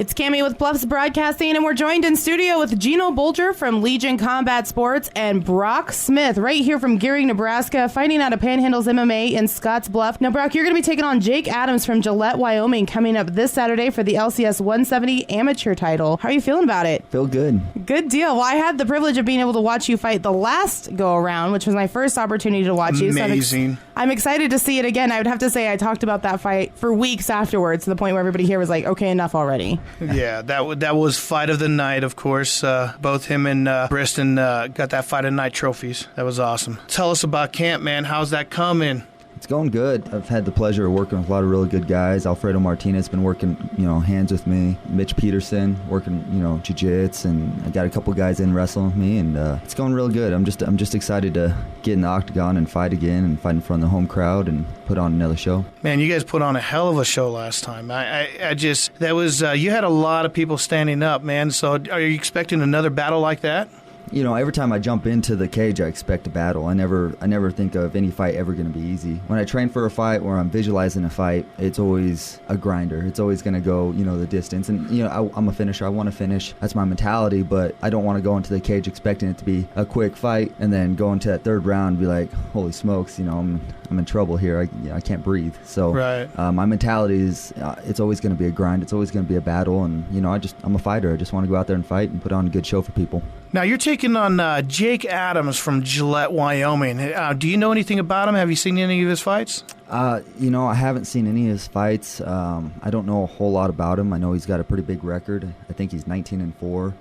It's Cami with Bluffs Broadcasting, and we're joined in studio with Gino Bolger from Legion Combat Sports and Brock Smith right here from Gearing, Nebraska, fighting out of Panhandles MMA in Scottsbluff. Now, Brock, you're going to be taking on Jake Adams from Gillette, Wyoming, coming up this Saturday for the LCS 170 amateur title. How are you feeling about it? Feel good. Good deal. Well, I had the privilege of being able to watch you fight the last go-around, which was my first opportunity to watch you. Amazing. So I'm excited to see it again. I would have to say I talked about that fight for weeks afterwards to the point where everybody here was like, okay, enough already. Yeah, that was fight of the night, of course. Both him and Briston got that fight of the night trophies. That was awesome. Tell us about camp, man. How's that coming? It's going good. I've had the pleasure of working with a lot of really good guys. Alfredo Martinez been working, hands with me. Mitch Peterson working, jiu-jitsu, and I got a couple guys in wrestling with me, and it's going real good. I'm just excited to get in the octagon and fight again and fight in front of the home crowd and put on another show. Man, you guys put on a hell of a show last time. You had a lot of people standing up, man. So are you expecting another battle like that? Every time I jump into the cage, I expect a battle. I never think of any fight ever going to be easy. When I train for a fight or I'm visualizing a fight, it's always a grinder. It's always going to go, the distance. And, I'm a finisher. I want to finish. That's my mentality, but I don't want to go into the cage expecting it to be a quick fight and then go into that third round and be like, holy smokes, I'm in trouble here. I can't breathe. So right. My mentality is it's always going to be a grind. It's always going to be a battle. And, I'm a fighter. I just want to go out there and fight and put on a good show for people. Now, you're taking on Jake Adams from Gillette, Wyoming. Do you know anything about him? Have you seen any of his fights? I haven't seen any of his fights. I don't know a whole lot about him. I know he's got a pretty big record. I think he's 19-4.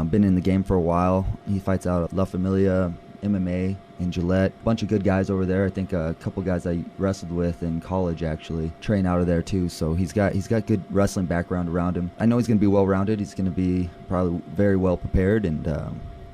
Been in the game for a while. He fights out at La Familia MMA in Gillette. A bunch of good guys over there. I think a couple guys I wrestled with in college actually train out of there too. So he's got good wrestling background around him. I know he's going to be well-rounded. He's going to be probably very well prepared, and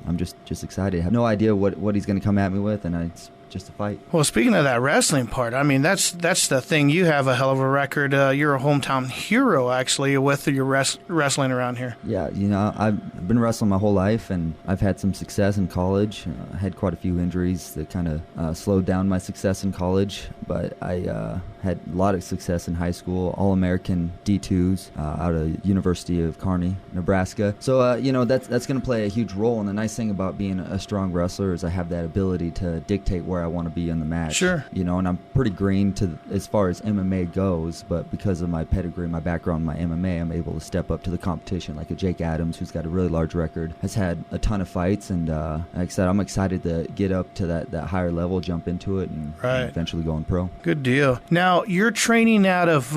I'm just excited. I have no idea what he's going to come at me with, and it's just a fight. Well, speaking of that wrestling part, I mean, that's the thing. You have a hell of a record. You're a hometown hero, actually, with your wrestling around here. Yeah, I've been wrestling my whole life, and I've had some success in college. I had quite a few injuries that kind of slowed down my success in college, but I had a lot of success in high school, All-American D2s out of University of Kearney, Nebraska. So, that's going to play a huge role, and the nice thing about being a strong wrestler is I have that ability to dictate where I want to be in the match. Sure. And I'm pretty green as far as MMA goes, but because of my pedigree, my background in my MMA, I'm able to step up to the competition, like a Jake Adams, who's got a really large record, has had a ton of fights, and like I said, I'm excited to get up to that higher level, jump into it, and eventually going pro. Good deal. Now, you're training out of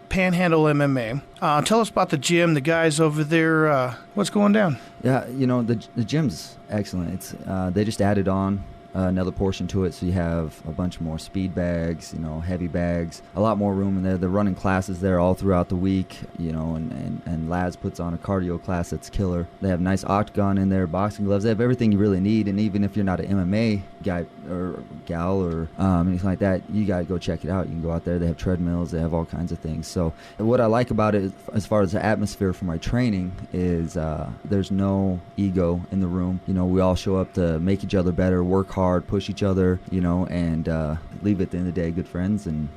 Panhandle MMA. Tell us about the gym, the guys over there. What's going down? Yeah, the gym's excellent. It's they just added on another portion to it, so you have a bunch more speed bags, heavy bags, a lot more room in there. They're running classes there all throughout the week, and Laz puts on a cardio class that's killer. They have nice octagon in there, boxing gloves. They have everything you really need, and even if you're not an MMA guy or gal or anything like that, you got to go check it out. You can go out there. They have treadmills. They have all kinds of things. So what I like about it, as far as the atmosphere for my training, is there's no ego in the room. We all show up to make each other better, work hard, push each other, and leave at the end of the day good friends, and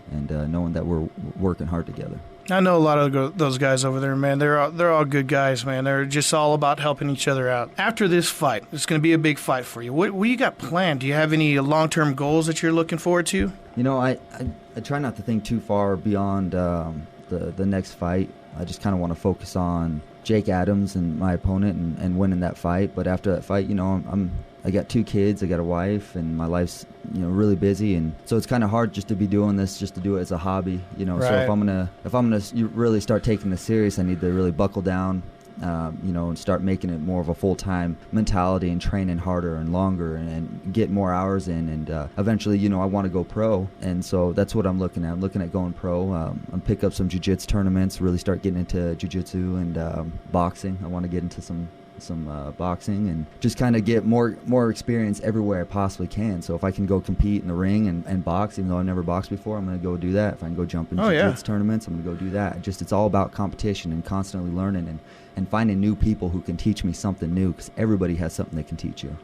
knowing that we're working hard together. I know a lot of those guys over there, man. They're all good guys, man. They're just all about helping each other out. After this fight, it's going to be a big fight for you. What you got planned? Do you have any long-term goals that you're looking forward to? I try not to think too far beyond the next fight. I just kind of want to focus on Jake Adams and my opponent and winning that fight. But after that fight, I got 2 kids, I got a wife, and my life's really busy, and so it's kind of hard just to be doing this just to do it as a hobby. Right. So if I'm gonna really start taking this serious, I need to really buckle down, and start making it more of a full-time mentality and training harder and longer and get more hours in, and eventually, I want to go pro, and so that's what I'm looking at. I'm looking at going pro, and pick up some jiu-jitsu tournaments, really start getting into jiu-jitsu and boxing. I want to get into some boxing and just kind of get more experience everywhere I possibly can. So if I can go compete in the ring and box, even though I've never boxed before, I'm going to go do that. If I can go jump in jiu-jitsu tournaments, I'm going to go do that. It's all about competition and constantly learning and finding new people who can teach me something new, because everybody has something they can teach you.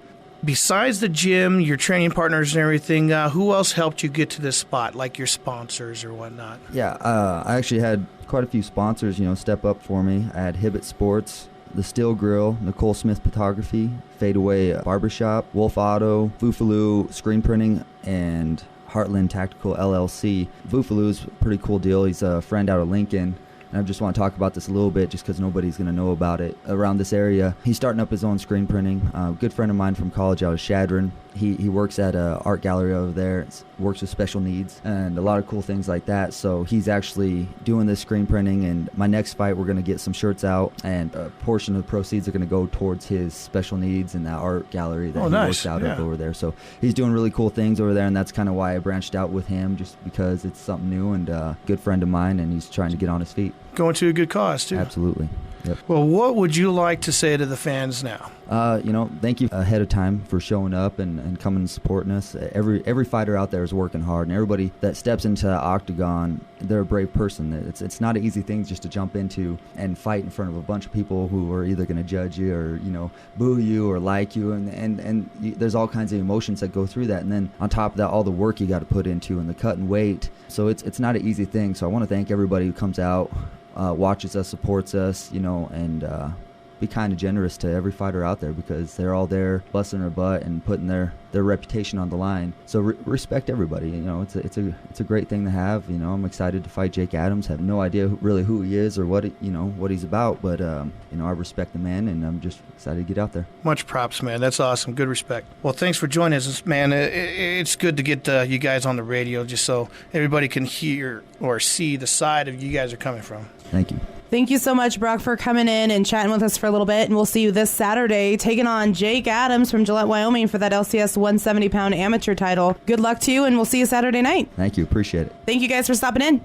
besides the gym, your training partners and everything, who else helped you get to this spot, like your sponsors or whatnot? Yeah, I actually had quite a few sponsors, step up for me. I had Hibbett Sports, The Steel Grill, Nicole Smith Photography, Fadeaway Barbershop, Wolf Auto, Voofaloo Screen Printing, and Heartland Tactical LLC. Voofaloo's a pretty cool deal. He's a friend out of Lincoln. And I just want to talk about this a little bit just because nobody's going to know about it around this area. He's starting up his own screen printing. A good friend of mine from college out of Shadron. He works at an art gallery over there, works with special needs and a lot of cool things like that. So he's actually doing this screen printing, and my next fight we're going to get some shirts out, and a portion of the proceeds are going to go towards his special needs and that art gallery that he works out of over there. So he's doing really cool things over there, and that's kind of why I branched out with him, just because it's something new and a good friend of mine, and he's trying to get on his feet. Going to a good cause, too. Absolutely. Yep. Well, what would you like to say to the fans now? Thank you ahead of time for showing up and coming and supporting us. Every fighter out there is working hard, and everybody that steps into the octagon, they're a brave person. It's not an easy thing just to jump into and fight in front of a bunch of people who are either going to judge you or boo you or like you, and there's all kinds of emotions that go through that, and then on top of that, all the work you got to put into and the cut and weight. So it's not an easy thing. So I want to thank everybody who comes out, watches us, supports us, and be kind of generous to every fighter out there, because they're all there busting their butt and putting their reputation on the line. So respect everybody. It's a great thing to have. I'm excited to fight Jake Adams. Have no idea really who he is or what he's about, but I respect the man, and I'm just excited to get out there. Much props, man. That's awesome. Good respect. Well, thanks for joining us, man. It's good to get you guys on the radio just so everybody can hear or see the side of you guys are coming from. Thank you. Thank you so much, Brock, for coming in and chatting with us for a little bit. And we'll see you this Saturday taking on Jake Adams from Gillette, Wyoming for that LCS 170-pound amateur title. Good luck to you, and we'll see you Saturday night. Thank you. Appreciate it. Thank you guys for stopping in.